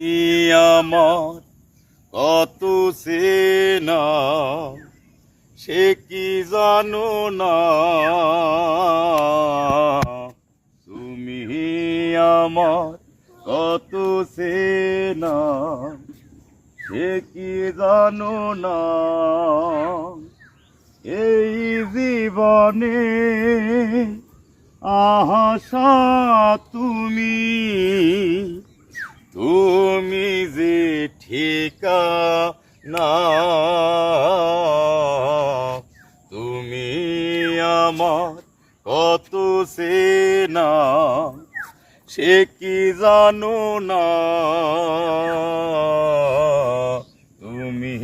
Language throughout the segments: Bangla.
আমার কত চেনা সে কি জানো না, তুমি আমার কত চেনা সে কি জানো না। এই জীবনে আশা তুমি, তুমি যে ঠিকানা, তুমি আমার কত চেনা সে কি জানো না, তুমি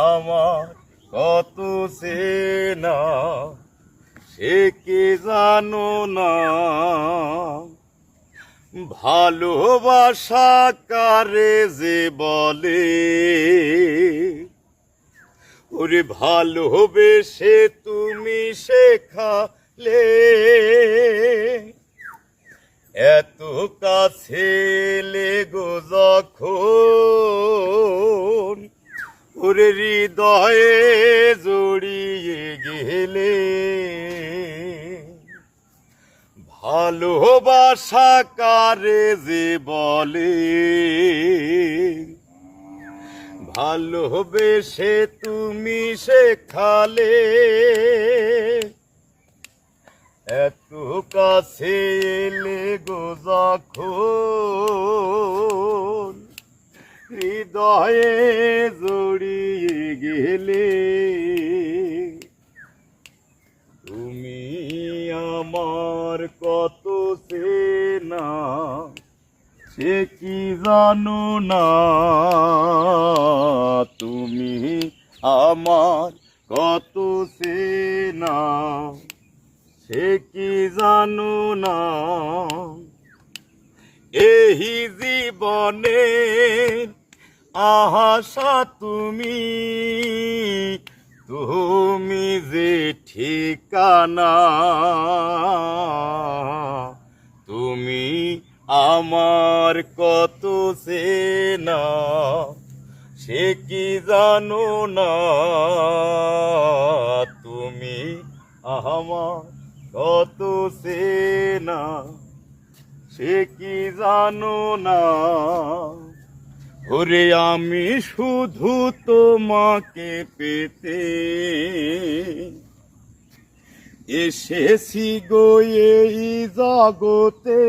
আমার কত চেনা সে কি জানো না। ভালোবাসা কারে যে বলে, ওরে ভালোবেসে তুমি শেখালে, এত কাছে লেগো যখন ওরে হৃদয়ে জড়িয়ে গেলে। ভালোবাসা কারে যে বলে, ভালোবেসে তুমি শেখালে, এত কাছে এলে গো যখন হৃদয়ে জড়িয়ে গেলে। তুমি আমার কত চেনা সে কি জানো না, তুমি আমার কত চেনা সে কি জানো না। এই জীবনে আশা তুমি, তুমি যে ঠিকানা, তুমি আমার কত চেনা সে কি জানো না, তুমি আমার কত চেনা সে কি জানো না। ওরে আমি শুধু তোমাকে পেতে এসেছি গো এই জগতে,